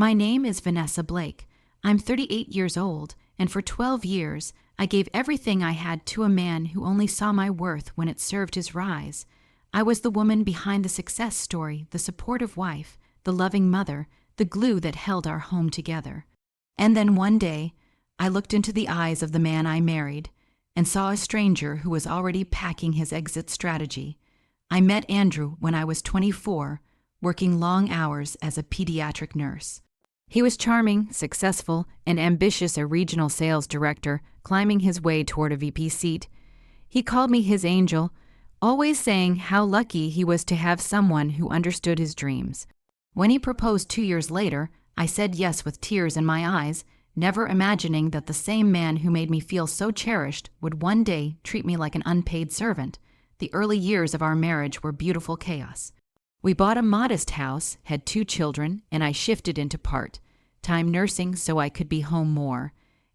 My name is Vanessa Blake. I'm 38 years old, and for 12 years, I gave everything I had to a man who only saw my worth when it served his rise. I was the woman behind the success story, the supportive wife, the loving mother, the glue that held our home together. And then one day, I looked into the eyes of the man I married and saw a stranger who was already packing his exit strategy. I met Andrew when I was 24, working long hours as a pediatric nurse. He was charming, successful, and ambitious, a regional sales director, climbing his way toward a VP seat. He called me his angel, always saying how lucky he was to have someone who understood his dreams. When he proposed 2 years later, I said yes with tears in my eyes, never imagining that the same man who made me feel so cherished would one day treat me like an unpaid servant. The early years of our marriage were beautiful chaos. We bought a modest house, had 2 children, and I shifted into part-time nursing so I could be home more.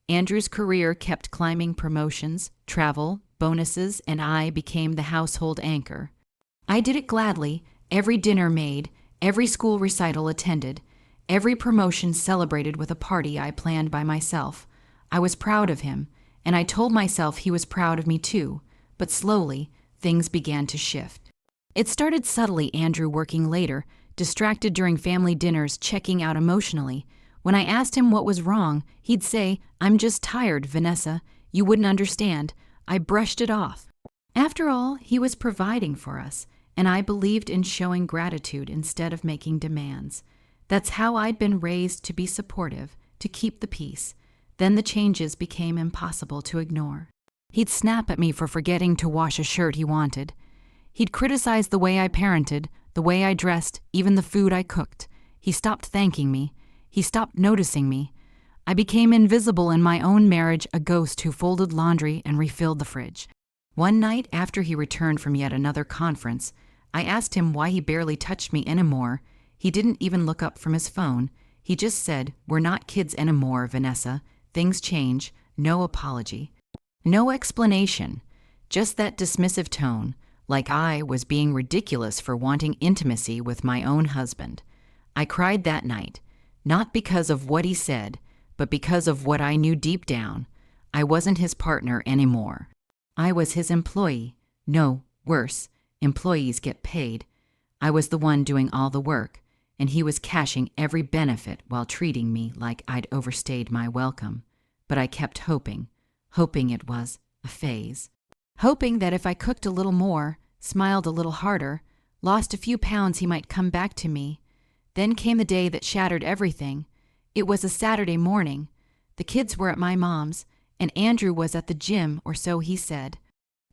Andrew's career kept climbing promotions, travel, bonuses, and I became the household anchor. I did it gladly, every dinner made, every school recital attended, every promotion celebrated with a party I planned by myself. I was proud of him, and I told myself he was proud of me too, but slowly, things began to shift. It started subtly, Andrew working later, distracted during family dinners, checking out emotionally. When I asked him what was wrong, he'd say, "I'm just tired, Vanessa. You wouldn't understand." I brushed it off. After all, he was providing for us, and I believed in showing gratitude instead of making demands. That's how I'd been raised, to be supportive, to keep the peace. Then the changes became impossible to ignore. He'd snap at me for forgetting to wash a shirt he wanted. He'd criticize the way I parented, the way I dressed, even the food I cooked. He stopped thanking me. He stopped noticing me. I became invisible in my own marriage, a ghost who folded laundry and refilled the fridge. One night after he returned from yet another conference, I asked him why he barely touched me anymore. He didn't even look up from his phone. He just said, "We're not kids anymore, Vanessa. Things change." No apology. No explanation. Just that dismissive tone, like I was being ridiculous for wanting intimacy with my own husband. I cried that night, not because of what he said, but because of what I knew deep down. I wasn't his partner anymore. I was his employee. No, worse, employees get paid. I was the one doing all the work, and he was cashing every benefit while treating me like I'd overstayed my welcome. But I kept hoping it was a phase. Hoping that if I cooked a little more, smiled a little harder, lost a few pounds, he might come back to me. Then came the day that shattered everything. It was a Saturday morning. The kids were at my mom's, and Andrew was at the gym, or so he said.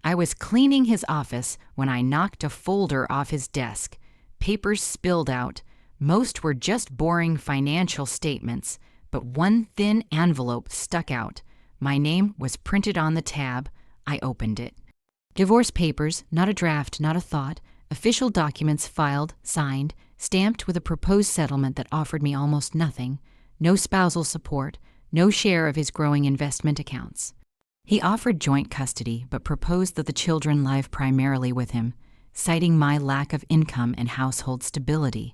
I was cleaning his office when I knocked a folder off his desk. Papers spilled out. Most were just boring financial statements, but one thin envelope stuck out. My name was printed on the tab. I opened it. Divorce papers, not a draft, not a thought. Official documents filed, signed, stamped with a proposed settlement that offered me almost nothing. No spousal support, no share of his growing investment accounts. He offered joint custody, but proposed that the children live primarily with him, citing my lack of income and household stability.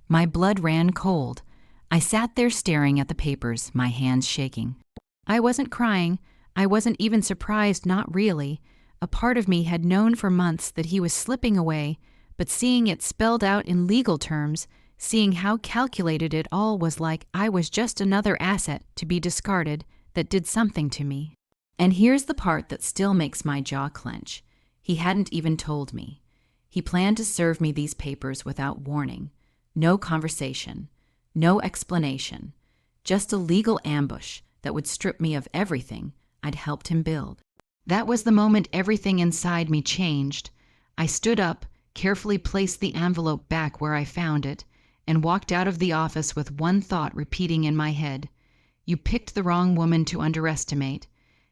My blood ran cold. I sat there staring at the papers, my hands shaking. I wasn't crying. I wasn't even surprised, not really. A part of me had known for months that he was slipping away, but seeing it spelled out in legal terms, seeing how calculated it all was, like I was just another asset to be discarded that did something to me. And here's the part that still makes my jaw clench. He hadn't even told me. He planned to serve me these papers without warning. No conversation, no explanation, just a legal ambush that would strip me of everything I'd helped him build. That was the moment everything inside me changed. I stood up, carefully placed the envelope back where I found it, and walked out of the office with one thought repeating in my head. You picked the wrong woman to underestimate.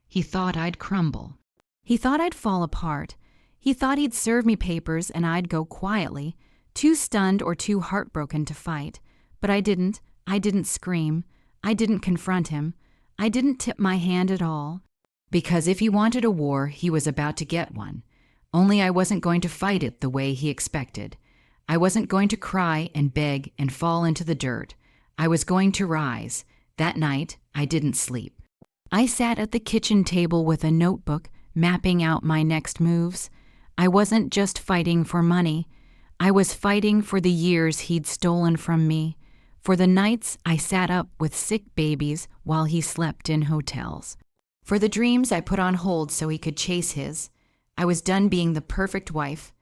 He thought I'd crumble. He thought I'd fall apart. He thought he'd serve me papers and I'd go quietly, too stunned or too heartbroken to fight. But I didn't. I didn't scream. I didn't confront him. I didn't tip my hand at all. Because if he wanted a war, he was about to get one. Only I wasn't going to fight it the way he expected. I wasn't going to cry and beg and fall into the dirt. I was going to rise. That night, I didn't sleep. I sat at the kitchen table with a notebook, mapping out my next moves. I wasn't just fighting for money. I was fighting for the years he'd stolen from me, for the nights I sat up with sick babies while he slept in hotels, for the dreams I put on hold so he could chase his. I was done being the perfect wife.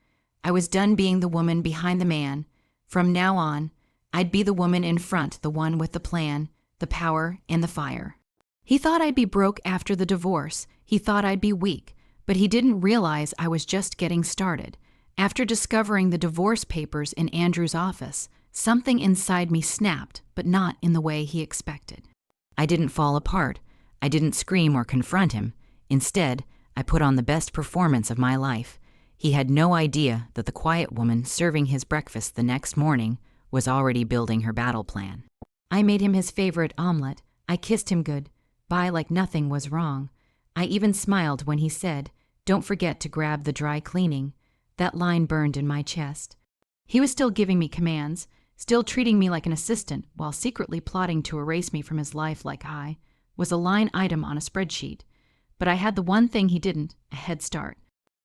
I was done being the woman behind the man. From now on, I'd be the woman in front, the one with the plan, the power, and the fire. He thought I'd be broke after the divorce. He thought I'd be weak, but he didn't realize I was just getting started. After discovering the divorce papers in Andrew's office, something inside me snapped, but not in the way he expected. I didn't fall apart. I didn't scream or confront him. Instead, I put on the best performance of my life. He had no idea that the quiet woman serving his breakfast the next morning was already building her battle plan. I made him his favorite omelet. I kissed him goodbye like nothing was wrong. I even smiled when he said, "Don't forget to grab the dry cleaning." That line burned in my chest. He was still giving me commands, still treating me like an assistant, while secretly plotting to erase me from his life like I was a line item on a spreadsheet. But I had the one thing he didn't, a head start.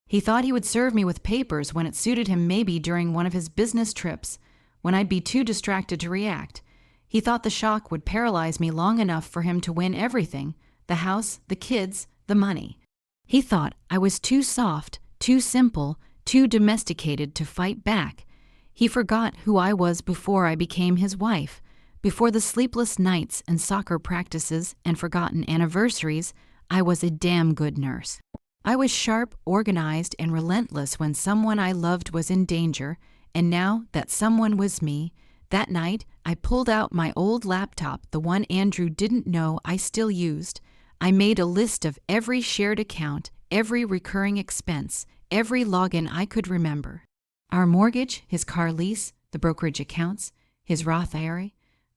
He thought he would serve me with papers when it suited him, maybe during one of his business trips, when I'd be too distracted to react. He thought the shock would paralyze me long enough for him to win everything, the house, the kids, the money. He thought I was too soft, too simple, too domesticated to fight back. He forgot who I was before I became his wife. Before the sleepless nights and soccer practices and forgotten anniversaries, I was a damn good nurse. I was sharp, organized, and relentless when someone I loved was in danger, and now that someone was me. That night, I pulled out my old laptop, the one Andrew didn't know I still used. I made a list of every shared account, every recurring expense, every login I could remember. Our mortgage, his car lease, the brokerage accounts, his Roth IRA.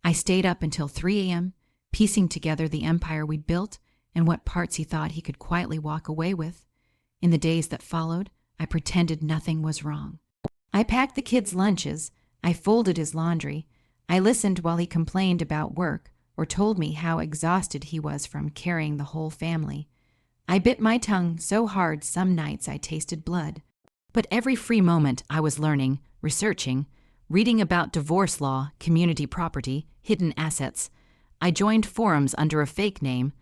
I stayed up until 3 a.m., piecing together the empire we'd built and what parts he thought he could quietly walk away with. In the days that followed, I pretended nothing was wrong. I packed the kids' lunches. I folded his laundry. I listened while he complained about work or told me how exhausted he was from carrying the whole family. I bit my tongue so hard some nights I tasted blood. But every free moment I was learning, researching, reading about divorce law, community property, hidden assets. I joined forums under a fake name.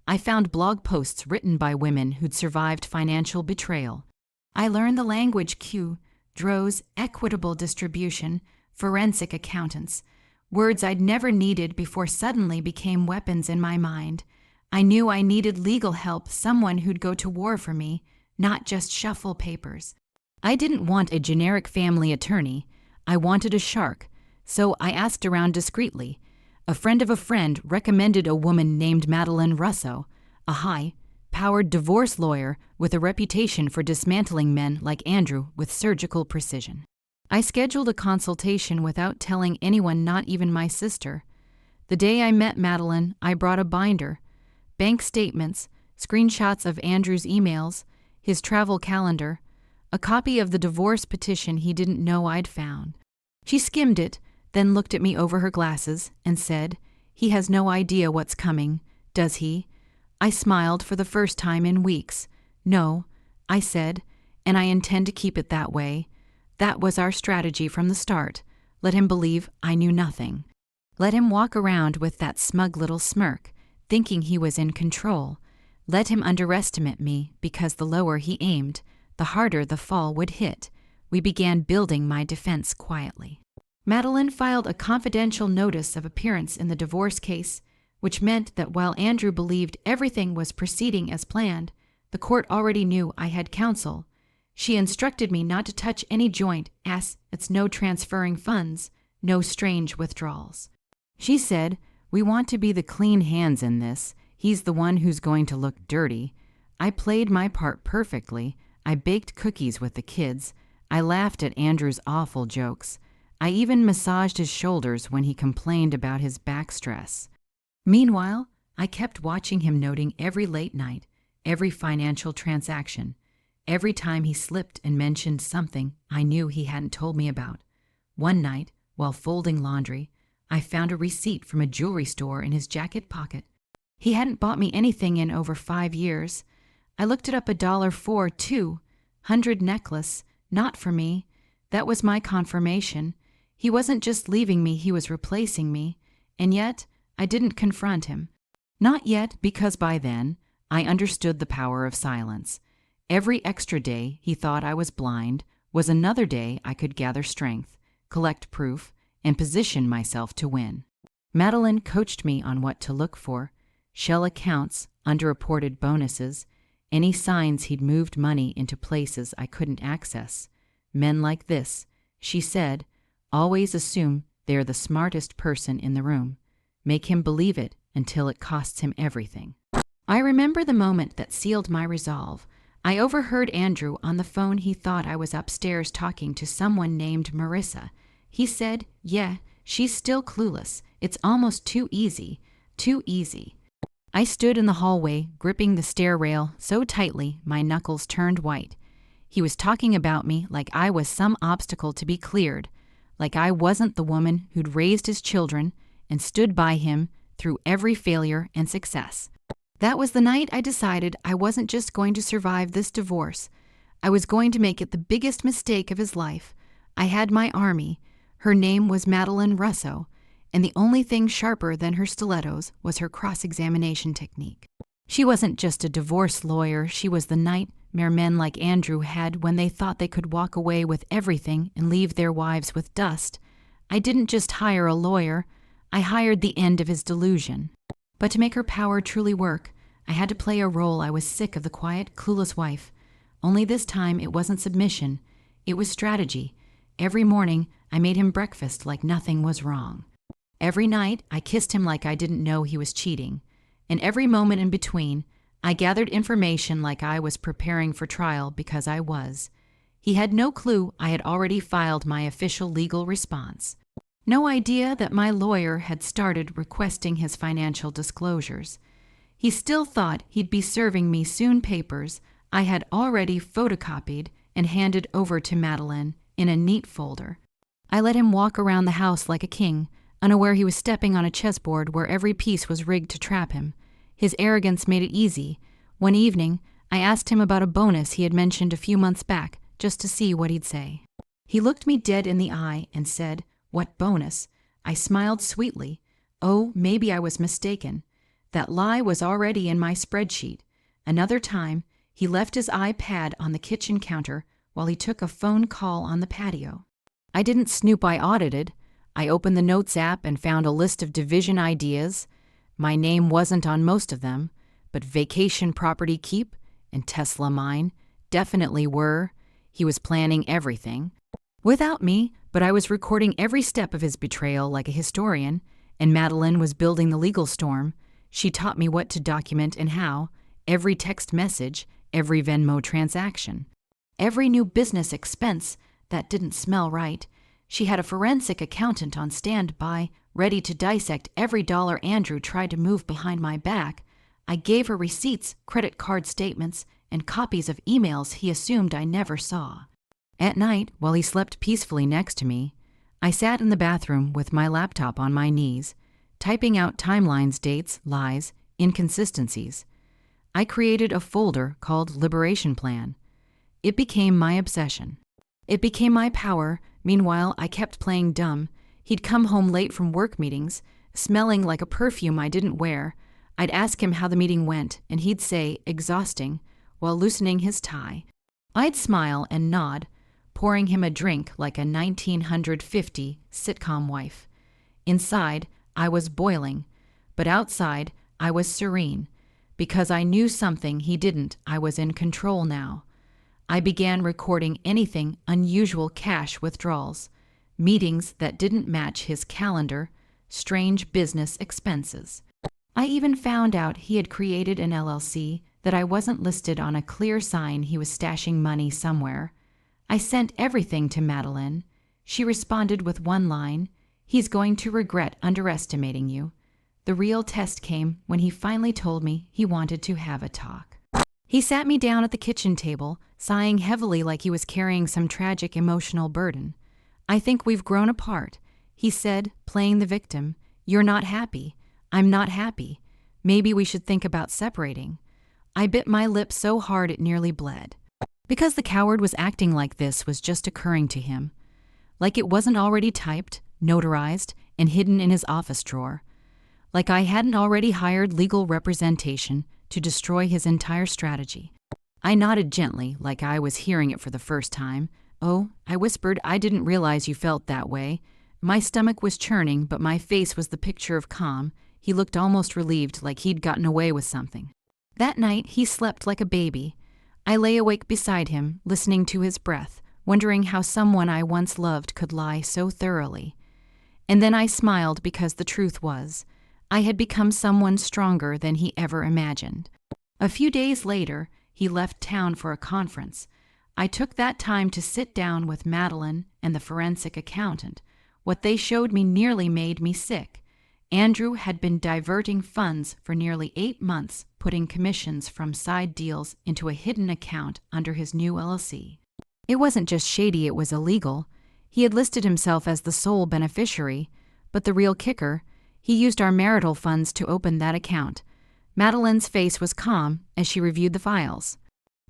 I found blog posts written by women who'd survived financial betrayal. I learned the language cue, DRO's, equitable distribution, forensic accountants, words I'd never needed before suddenly became weapons in my mind. I knew I needed legal help, someone who'd go to war for me, not just shuffle papers. I didn't want a generic family attorney. I wanted a shark, so I asked around discreetly. A friend of a friend recommended a woman named Madeline Russo, a high-powered divorce lawyer with a reputation for dismantling men like Andrew with surgical precision. I scheduled a consultation without telling anyone, not even my sister. The day I met Madeline, I brought a binder, bank statements, screenshots of Andrew's emails, his travel calendar, a copy of the divorce petition he didn't know I'd found. She skimmed it, then looked at me over her glasses and said, "He has no idea what's coming, does he?" I smiled for the first time in weeks. "No," I said, "and I intend to keep it that way." That was our strategy from the start. Let him believe I knew nothing. Let him walk around with that smug little smirk, thinking he was in control. Let him underestimate me, because the lower he aimed, the harder the fall would hit. We began building my defense quietly. Madeline filed a confidential notice of appearance in the divorce case, which meant that while Andrew believed everything was proceeding as planned, the court already knew I had counsel. She instructed me not to touch any joint, as it's no transferring funds, no strange withdrawals. She said, "We want to be the clean hands in this. He's the one who's going to look dirty." I played my part perfectly. I baked cookies with the kids. I laughed at Andrew's awful jokes. I even massaged his shoulders when he complained about his back stress. Meanwhile, I kept watching him, noting every late night, every financial transaction, every time he slipped and mentioned something I knew he hadn't told me about. One night, while folding laundry, I found a receipt from a jewelry store in his jacket pocket. He hadn't bought me anything in over 5 years. I looked it up $1 for, too. 100 necklace, not for me. That was my confirmation. He wasn't just leaving me, he was replacing me. And yet, I didn't confront him. Not yet, because by then, I understood the power of silence. Every extra day he thought I was blind was another day I could gather strength, collect proof, and position myself to win. Madeline coached me on what to look for: shell accounts, underreported bonuses, any signs he'd moved money into places I couldn't access. Men like this, she said, always assume they're the smartest person in the room. Make him believe it until it costs him everything. I remember the moment that sealed my resolve. I overheard Andrew on the phone. He thought I was upstairs talking to someone named Marissa. He said, "Yeah, she's still clueless. It's almost too easy. Too easy." I stood in the hallway, gripping the stair rail so tightly my knuckles turned white. He was talking about me like I was some obstacle to be cleared, like I wasn't the woman who'd raised his children and stood by him through every failure and success. That was the night I decided I wasn't just going to survive this divorce. I was going to make it the biggest mistake of his life. I had my army. Her name was Madeline Russo, and the only thing sharper than her stilettos was her cross-examination technique. She wasn't just a divorce lawyer, she was the nightmare men like Andrew had when they thought they could walk away with everything and leave their wives with dust. I didn't just hire a lawyer, I hired the end of his delusion. But to make her power truly work, I had to play a role. I was sick of the quiet, clueless wife. Only this time it wasn't submission, it was strategy. Every morning I made him breakfast like nothing was wrong. Every night I kissed him like I didn't know he was cheating. And every moment in between, I gathered information like I was preparing for trial, because I was. He had no clue I had already filed my official legal response. No idea that my lawyer had started requesting his financial disclosures. He still thought he'd be serving me soon papers I had already photocopied and handed over to Madeline in a neat folder. I let him walk around the house like a king, unaware he was stepping on a chessboard where every piece was rigged to trap him. His arrogance made it easy. One evening, I asked him about a bonus he had mentioned a few months back, just to see what he'd say. He looked me dead in the eye and said, "What bonus?" I smiled sweetly. Oh, maybe I was mistaken. That lie was already in my spreadsheet. Another time, he left his iPad on the kitchen counter while he took a phone call on the patio. I didn't snoop, I audited. I opened the Notes app and found a list of division ideas. My name wasn't on most of them, but Vacation Property Keep and Tesla Mine definitely were. He was planning everything. Without me, but I was recording every step of his betrayal like a historian, and Madeline was building the legal storm. She taught me what to document and how, every text message, every Venmo transaction, every new business expense that didn't smell right. She had a forensic accountant on standby, ready to dissect every dollar Andrew tried to move behind my back. I gave her receipts, credit card statements, and copies of emails he assumed I never saw. At night, while he slept peacefully next to me, I sat in the bathroom with my laptop on my knees, typing out timelines, dates, lies, inconsistencies. I created a folder called Liberation Plan. It became my obsession. It became my power. Meanwhile, I kept playing dumb. He'd come home late from work meetings, smelling like a perfume I didn't wear. I'd ask him how the meeting went, and he'd say, "Exhausting," while loosening his tie. I'd smile and nod, pouring him a drink like a 1950 sitcom wife. Inside, I was boiling, but outside, I was serene. Because I knew something he didn't, I was in control now. I began recording anything unusual: cash withdrawals, meetings that didn't match his calendar, strange business expenses. I even found out he had created an LLC that I wasn't listed on, a clear sign he was stashing money somewhere. I sent everything to Madeline. She responded with one line, "He's going to regret underestimating you." The real test came when he finally told me he wanted to have a talk. He sat me down at the kitchen table, sighing heavily like he was carrying some tragic emotional burden. "I think we've grown apart." He said, playing the victim, "You're not happy. I'm not happy. Maybe we should think about separating." I bit my lip so hard it nearly bled. Because the coward was acting like this was just occurring to him. Like it wasn't already typed, notarized, and hidden in his office drawer. Like I hadn't already hired legal representation to destroy his entire strategy. I nodded gently, like I was hearing it for the first time. "Oh," I whispered, "I didn't realize you felt that way." My stomach was churning, but my face was the picture of calm. He looked almost relieved, like he'd gotten away with something. That night, he slept like a baby. I lay awake beside him, listening to his breath, wondering how someone I once loved could lie so thoroughly. And then I smiled because the truth was, I had become someone stronger than he ever imagined. A few days later, he left town for a conference. I took that time to sit down with Madeline and the forensic accountant. What they showed me nearly made me sick. Andrew had been diverting funds for nearly 8 months, putting commissions from side deals into a hidden account under his new LLC. It wasn't just shady, it was illegal. He had listed himself as the sole beneficiary, but the real kicker, he used our marital funds to open that account. Madeline's face was calm as she reviewed the files.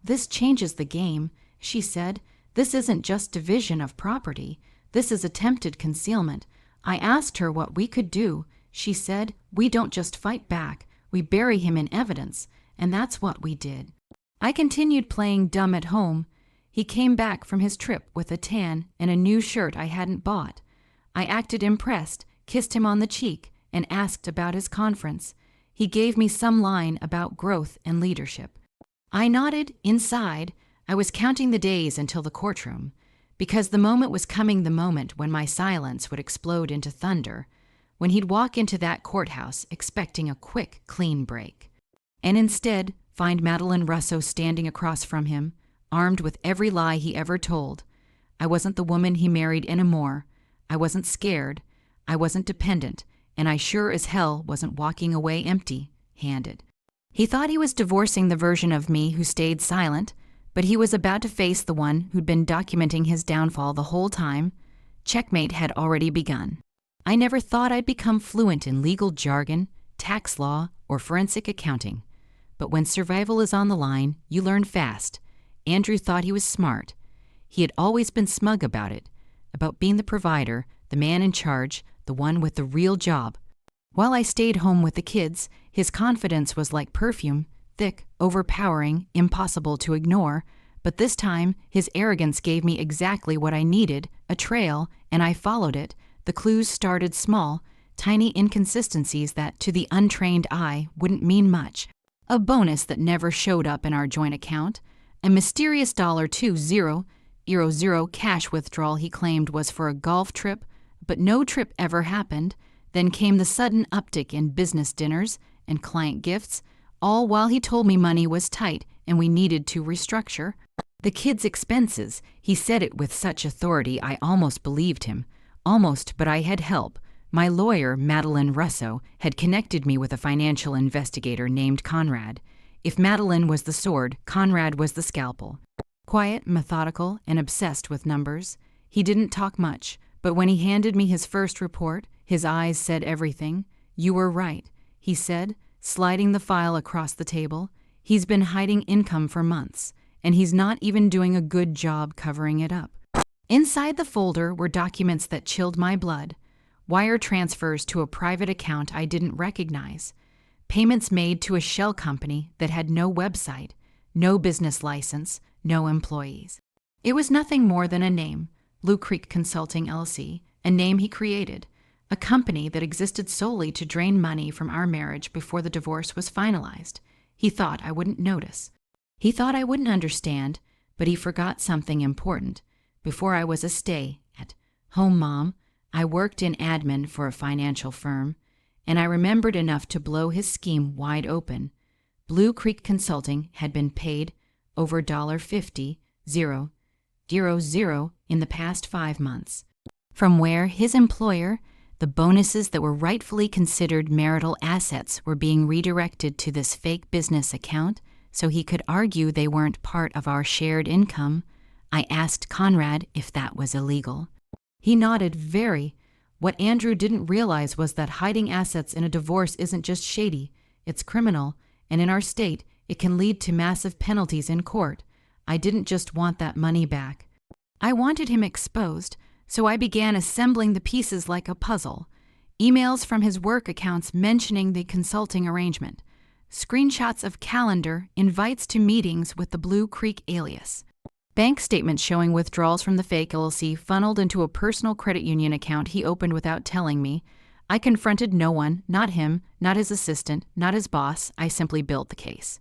"This changes the game," she said. "This isn't just division of property. This is attempted concealment. I asked her what we could do. She said, we don't just fight back, we bury him in evidence, and that's what we did." I continued playing dumb at home. He came back from his trip with a tan and a new shirt I hadn't bought. I acted impressed, kissed him on the cheek, and asked about his conference. He gave me some line about growth and leadership. I nodded. Inside, I was counting the days until the courtroom, because the moment was coming, the moment when my silence would explode into thunder, when he'd walk into that courthouse expecting a quick, clean break. And instead, find Madeline Russo standing across from him, armed with every lie he ever told. I wasn't the woman he married anymore. I wasn't scared. I wasn't dependent. And I sure as hell wasn't walking away empty-handed. He thought he was divorcing the version of me who stayed silent, but he was about to face the one who'd been documenting his downfall the whole time. Checkmate had already begun. I never thought I'd become fluent in legal jargon, tax law, or forensic accounting. But when survival is on the line, you learn fast. Andrew thought he was smart. He had always been smug about it, about being the provider, the man in charge, the one with the real job. While I stayed home with the kids, his confidence was like perfume, thick, overpowering, impossible to ignore. But this time, his arrogance gave me exactly what I needed, a trail, and I followed it. The clues started small, tiny inconsistencies that, to the untrained eye, wouldn't mean much. A bonus that never showed up in our joint account. A mysterious $2,000 cash withdrawal he claimed was for a golf trip, but no trip ever happened. Then came the sudden uptick in business dinners and client gifts, all while he told me money was tight and we needed to restructure. The kids' expenses, he said it with such authority I almost believed him. Almost, but I had help. My lawyer, Madeline Russo, had connected me with a financial investigator named Conrad. If Madeline was the sword, Conrad was the scalpel. Quiet, methodical, and obsessed with numbers. He didn't talk much, but when he handed me his first report, his eyes said everything. "You were right," he said, sliding the file across the table. "He's been hiding income for months, and he's not even doing a good job covering it up." Inside the folder were documents that chilled my blood. Wire transfers to a private account I didn't recognize. Payments made to a shell company that had no website, no business license, no employees. It was nothing more than a name, Blue Creek Consulting LLC, a name he created, a company that existed solely to drain money from our marriage before the divorce was finalized. He thought I wouldn't notice. He thought I wouldn't understand, but he forgot something important. Before I was a stay-at-home mom, I worked in admin for a financial firm, and I remembered enough to blow his scheme wide open. Blue Creek Consulting had been paid over $50,000 in the past 5 months. From where his employer, the bonuses that were rightfully considered marital assets were being redirected to this fake business account so he could argue they weren't part of our shared income. I asked Conrad if that was illegal. He nodded very. What Andrew didn't realize was that hiding assets in a divorce isn't just shady, it's criminal, and in our state, it can lead to massive penalties in court. I didn't just want that money back. I wanted him exposed, so I began assembling the pieces like a puzzle. Emails from his work accounts mentioning the consulting arrangement. Screenshots of calendar, invites to meetings with the Blue Creek alias. Bank statements showing withdrawals from the fake LLC funneled into a personal credit union account he opened without telling me. I confronted no one, not him, not his assistant, not his boss. I simply built the case.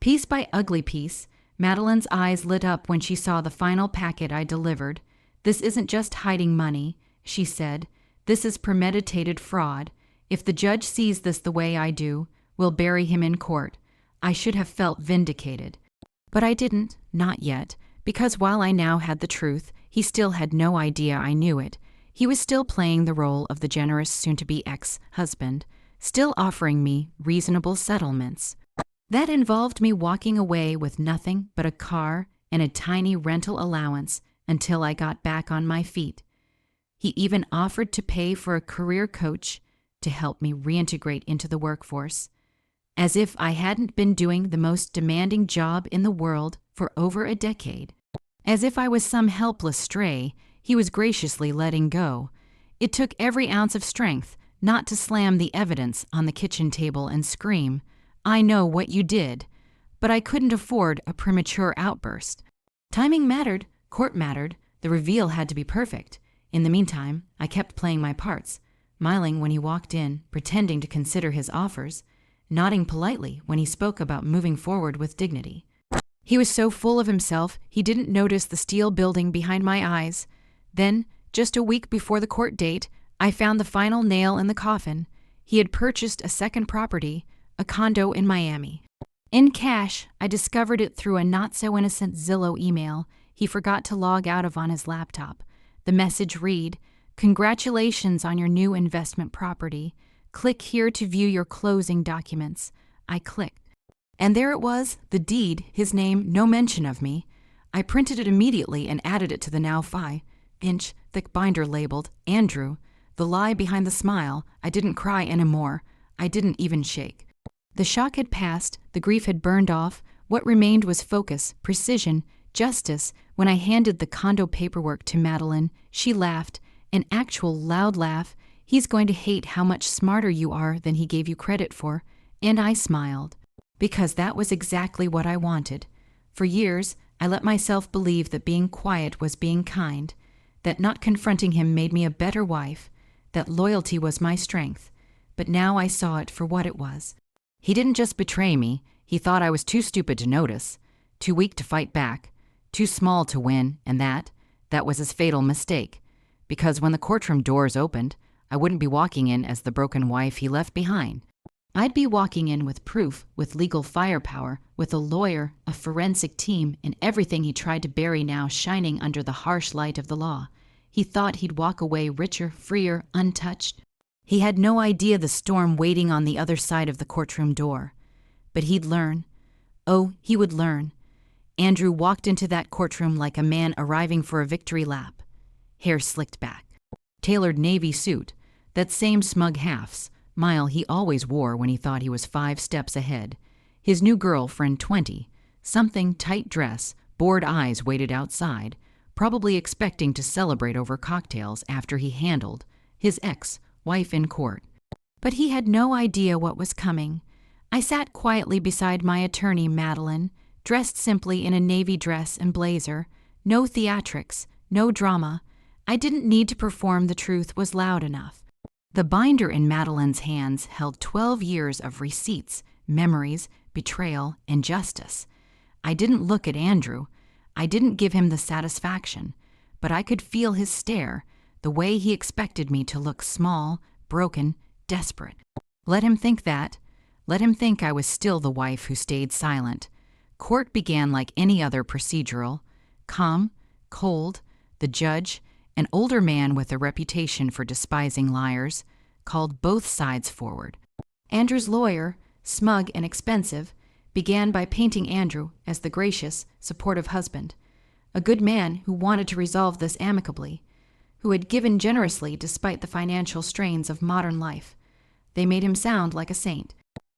Piece by ugly piece, Madeline's eyes lit up when she saw the final packet I delivered. This isn't just hiding money, she said. This is premeditated fraud. If the judge sees this the way I do, we'll bury him in court. I should have felt vindicated. But I didn't, not yet. Because while I now had the truth, he still had no idea I knew it. He was still playing the role of the generous soon-to-be ex-husband, still offering me reasonable settlements. That involved me walking away with nothing but a car and a tiny rental allowance until I got back on my feet. He even offered to pay for a career coach to help me reintegrate into the workforce. As if I hadn't been doing the most demanding job in the world for over a decade. As if I was some helpless stray, he was graciously letting go. It took every ounce of strength not to slam the evidence on the kitchen table and scream, "I know what you did." But I couldn't afford a premature outburst. Timing mattered, court mattered, the reveal had to be perfect. In the meantime, I kept playing my parts, smiling when he walked in, pretending to consider his offers, nodding politely when he spoke about moving forward with dignity. He was so full of himself, he didn't notice the steel building behind my eyes. Then, just a week before the court date, I found the final nail in the coffin. He had purchased a second property, a condo in Miami. In cash, I discovered it through a not-so-innocent Zillow email he forgot to log out of on his laptop. The message read, "Congratulations on your new investment property. Click here to view your closing documents." I clicked. And there it was, the deed, his name, no mention of me. I printed it immediately and added it to the now 5-inch thick binder labeled Andrew. The lie behind the smile, I didn't cry anymore. I didn't even shake. The shock had passed, the grief had burned off. What remained was focus, precision, justice. When I handed the condo paperwork to Madeline, she laughed, an actual loud laugh. "He's going to hate how much smarter you are than he gave you credit for." And I smiled. Because that was exactly what I wanted. For years, I let myself believe that being quiet was being kind, that not confronting him made me a better wife, that loyalty was my strength. But now I saw it for what it was. He didn't just betray me, he thought I was too stupid to notice, too weak to fight back, too small to win, and that was his fatal mistake. Because when the courtroom doors opened, I wouldn't be walking in as the broken wife he left behind. I'd be walking in with proof, with legal firepower, with a lawyer, a forensic team, and everything he tried to bury now shining under the harsh light of the law. He thought he'd walk away richer, freer, untouched. He had no idea the storm waiting on the other side of the courtroom door. But he'd learn. Oh, he would learn. Andrew walked into that courtroom like a man arriving for a victory lap. Hair slicked back. Tailored navy suit, that same smug smile he always wore when he thought he was 5 steps ahead. His new girlfriend, 20, something tight dress, bored eyes waited outside, probably expecting to celebrate over cocktails after he handled his ex-wife in court. But he had no idea what was coming. I sat quietly beside my attorney, Madeline, dressed simply in a navy dress and blazer. No theatrics, no drama. I didn't need to perform. The truth was loud enough. The binder in Madeline's hands held 12 years of receipts, memories, betrayal, and justice. I didn't look at Andrew. I didn't give him the satisfaction, but I could feel his stare, the way he expected me to look small, broken, desperate. Let him think that. Let him think I was still the wife who stayed silent. Court began like any other procedural. Calm, cold, the judge, an older man with a reputation for despising liars, called both sides forward. Andrew's lawyer, smug and expensive, began by painting Andrew as the gracious, supportive husband, a good man who wanted to resolve this amicably, who had given generously despite the financial strains of modern life. They made him sound like a saint.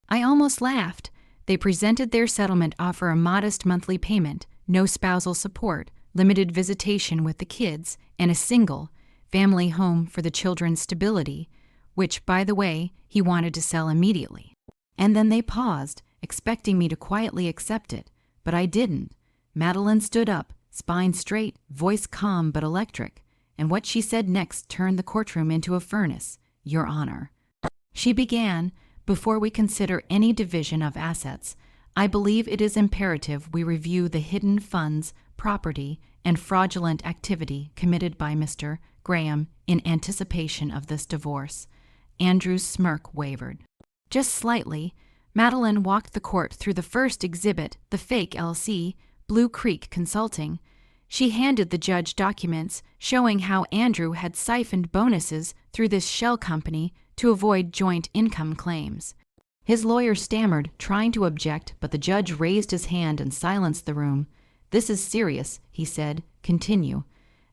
I almost laughed. They presented their settlement offer: a modest monthly payment, no spousal support, limited visitation with the kids, and a single family home for the children's stability, which, by the way, he wanted to sell immediately. And then they paused, expecting me to quietly accept it, but I didn't. Madeline stood up, spine straight, voice calm but electric, and what she said next turned the courtroom into a furnace. Your Honor. She began, before we consider any division of assets, I believe it is imperative we review the hidden funds, property, and fraudulent activity committed by Mr. Graham in anticipation of this divorce. Andrew's smirk wavered. Just slightly, Madeline walked the court through the first exhibit, the fake LC, Blue Creek Consulting. She handed the judge documents showing how Andrew had siphoned bonuses through this shell company to avoid joint income claims. His lawyer stammered, trying to object, but the judge raised his hand and silenced the room. This is serious, he said. Continue.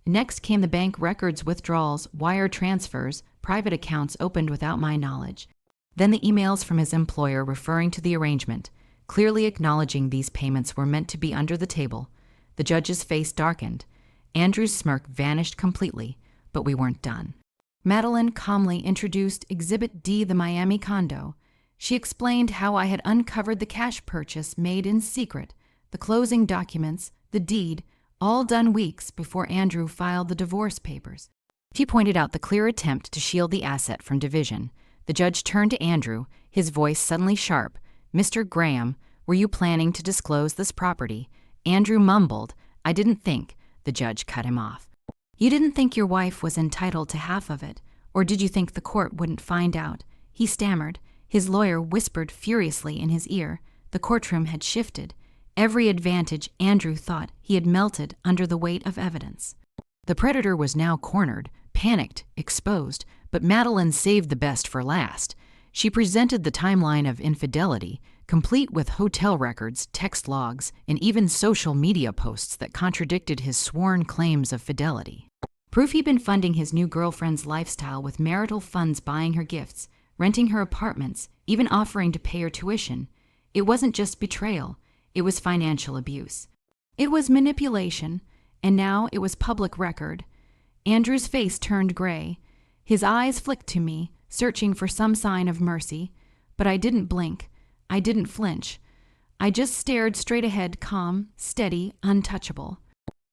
Next came the bank records, withdrawals, wire transfers, private accounts opened without my knowledge. Then the emails from his employer referring to the arrangement, clearly acknowledging these payments were meant to be under the table. The judge's face darkened. Andrew's smirk vanished completely, but we weren't done. Madeline calmly introduced Exhibit D, the Miami condo. She explained how I had uncovered the cash purchase made in secret, the closing documents, the deed, all done weeks before Andrew filed the divorce papers. She pointed out the clear attempt to shield the asset from division. The judge turned to Andrew, his voice suddenly sharp. Mr. Graham, were you planning to disclose this property? Andrew mumbled. I didn't think. The judge cut him off. You didn't think your wife was entitled to half of it, or did you think the court wouldn't find out? He stammered. His lawyer whispered furiously in his ear. The courtroom had shifted. Every advantage Andrew thought he had melted under the weight of evidence. The predator was now cornered, panicked, exposed, but Madeline saved the best for last. She presented the timeline of infidelity, complete with hotel records, text logs, and even social media posts that contradicted his sworn claims of fidelity. Proof he'd been funding his new girlfriend's lifestyle with marital funds, buying her gifts, renting her apartments, even offering to pay her tuition. It wasn't just betrayal, it was financial abuse. It was manipulation, and now it was public record. Andrew's face turned gray. His eyes flicked to me, searching for some sign of mercy, but I didn't blink. I didn't flinch. I just stared straight ahead, calm, steady, untouchable.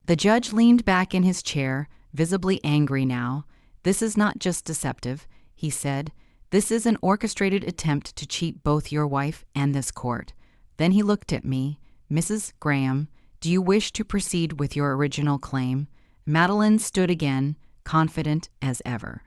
The judge leaned back in his chair, visibly angry now. This is not just deceptive, he said. This is an orchestrated attempt to cheat both your wife and this court. Then he looked at me. Mrs. Graham, do you wish to proceed with your original claim? Madeline stood again, confident as ever.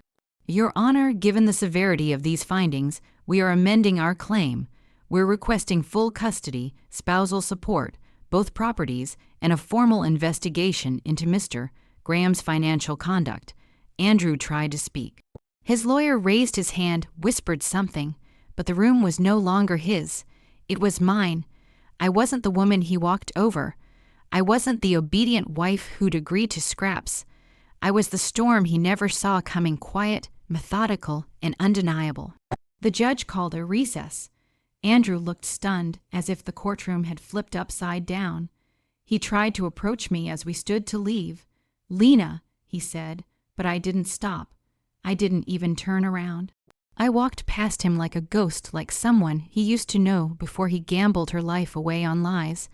Your Honor, given the severity of these findings, we are amending our claim. We're requesting full custody, spousal support, both properties, and a formal investigation into Mr. Graham's financial conduct. Andrew tried to speak. His lawyer raised his hand, whispered something, but the room was no longer his. It was mine. I wasn't the woman he walked over. I wasn't the obedient wife who'd agreed to scraps. I was the storm he never saw coming, quiet, methodical, and undeniable. The judge called a recess. Andrew looked stunned, as if the courtroom had flipped upside down. He tried to approach me as we stood to leave. Lena, he said, but I didn't stop. I didn't even turn around. I walked past him like a ghost, like someone he used to know before he gambled her life away on lies.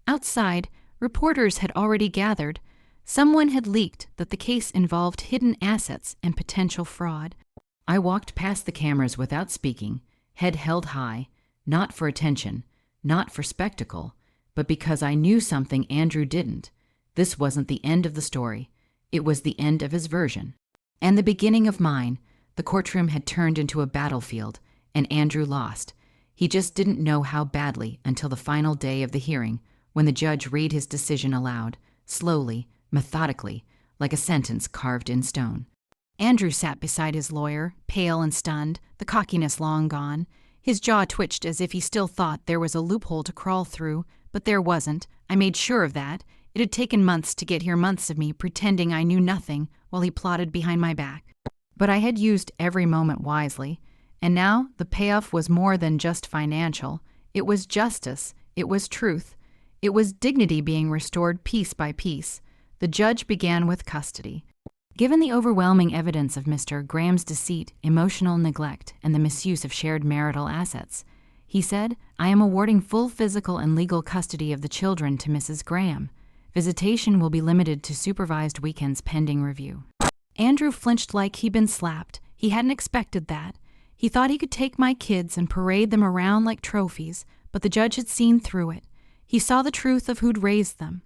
Outside, reporters had already gathered. Someone had leaked that the case involved hidden assets and potential fraud. I walked past the cameras without speaking, head held high, not for attention, not for spectacle, but because I knew something Andrew didn't. This wasn't the end of the story. It was the end of his version. And the beginning of mine. The courtroom had turned into a battlefield, and Andrew lost. He just didn't know how badly until the final day of the hearing, when the judge read his decision aloud, slowly, methodically, like a sentence carved in stone. Andrew sat beside his lawyer, pale and stunned, the cockiness long gone. His jaw twitched as if he still thought there was a loophole to crawl through, but there wasn't. I made sure of that. It had taken months to get here, months of me pretending I knew nothing, while while he plotted behind my back. But I had used every moment wisely, and now the payoff was more than just financial. It was justice. It was truth. It was dignity being restored piece by piece. The judge began with custody. Given the overwhelming evidence of Mr. Graham's deceit, emotional neglect, and the misuse of shared marital assets, he said, "I am awarding full physical and legal custody of the children to Mrs. Graham. Visitation will be limited to supervised weekends pending review." Andrew flinched like he'd been slapped. He hadn't expected that. He thought he could take my kids and parade them around like trophies, but the judge had seen through it. He saw the truth of who'd raised them,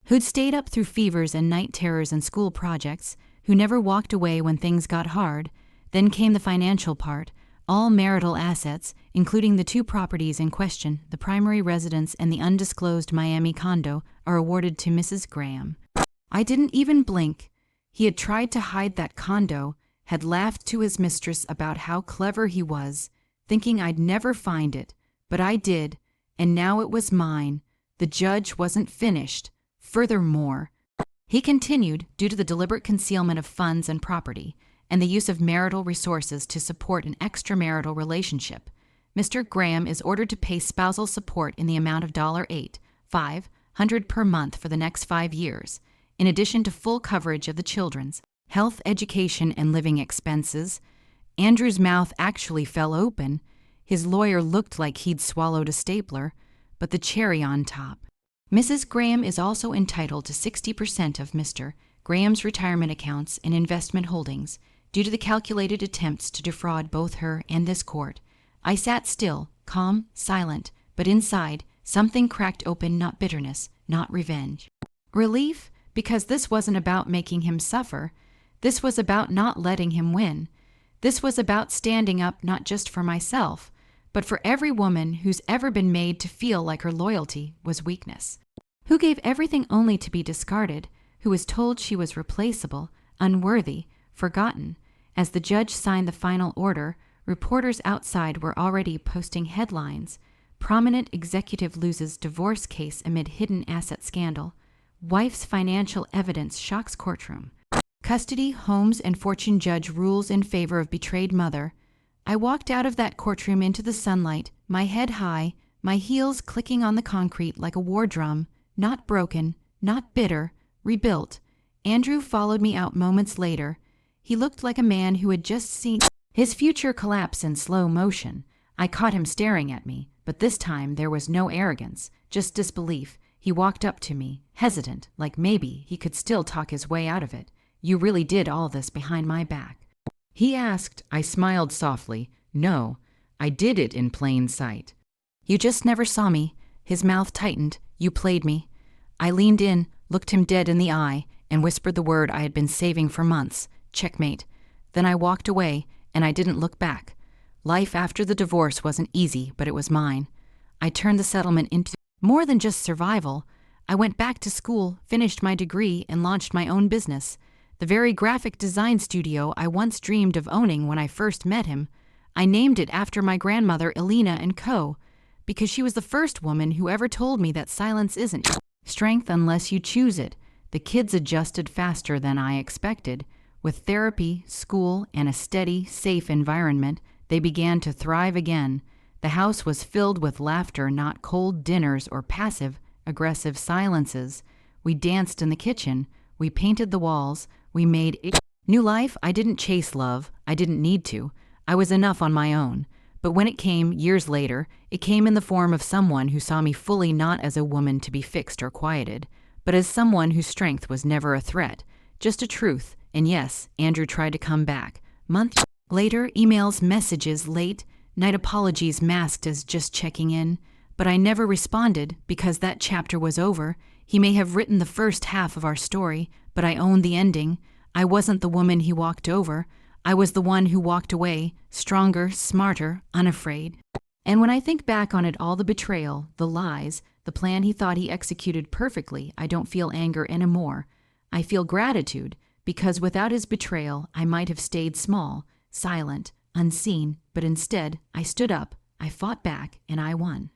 who'd stayed up through fevers and night terrors and school projects, who never walked away when things got hard. Then came the financial part. All marital assets, including the 2 properties in question, the primary residence and the undisclosed Miami condo, are awarded to Mrs. Graham. I didn't even blink. He had tried to hide that condo, had laughed to his mistress about how clever he was, thinking I'd never find it, but I did, and now it was mine. The judge wasn't finished. Furthermore, he continued, due to the deliberate concealment of funds and property, and the use of marital resources to support an extramarital relationship, Mr. Graham is ordered to pay spousal support in the amount of $500 per month for the next 5 years, in addition to full coverage of the children's health, education, and living expenses. Andrew's mouth actually fell open. His lawyer looked like he'd swallowed a stapler, but the cherry on top. Mrs. Graham is also entitled to 60% of Mr. Graham's retirement accounts and investment holdings, due to the calculated attempts to defraud both her and this court. I sat still, calm, silent, but inside, something cracked open, not bitterness, not revenge. Relief, because this wasn't about making him suffer. This was about not letting him win. This was about standing up not just for myself, but for every woman who's ever been made to feel like her loyalty was weakness, who gave everything only to be discarded, who was told she was replaceable, unworthy, forgotten. As the judge signed the final order, reporters outside were already posting headlines. Prominent executive loses divorce case amid hidden asset scandal. Wife's financial evidence shocks courtroom. Custody, homes, and fortune judge rules in favor of betrayed mother. I walked out of that courtroom into the sunlight, my head high, my heels clicking on the concrete like a war drum, not broken, not bitter, rebuilt. Andrew followed me out moments later. He looked like a man who had just seen his future collapse in slow motion. I caught him staring at me, but this time there was no arrogance, just disbelief. He walked up to me, hesitant, like maybe he could still talk his way out of it. "You really did all this behind my back?" he asked. I smiled softly. "No, I did it in plain sight." "You just never saw me." His mouth tightened. "You played me." I leaned in, looked him dead in the eye, and whispered the word I had been saving for months. Checkmate. Then I walked away, and I didn't look back. Life after the divorce wasn't easy, but it was mine. I turned the settlement into more than just survival. I went back to school, finished my degree, and launched my own business. The very graphic design studio I once dreamed of owning when I first met him. I named it after my grandmother, Elena & Co., because she was the first woman who ever told me that silence isn't strength unless you choose it. The kids adjusted faster than I expected. With therapy, school, and a steady, safe environment, they began to thrive again. The house was filled with laughter, not cold dinners or passive-aggressive silences. We danced in the kitchen. We painted the walls. We made new life. I didn't chase love. I didn't need to. I was enough on my own. But when it came, years later, it came in the form of someone who saw me fully not as a woman to be fixed or quieted, but as someone whose strength was never a threat, just a truth. And yes, Andrew tried to come back. Months later, emails, messages, late night apologies masked as just checking in. But I never responded because that chapter was over. He may have written the first half of our story, but I owned the ending. I wasn't the woman he walked over. I was the one who walked away, stronger, smarter, unafraid. And when I think back on it all, the betrayal, the lies, the plan he thought he executed perfectly, I don't feel anger anymore. I feel gratitude, because without his betrayal, I might have stayed small, silent, unseen, but instead, I stood up, I fought back, and I won.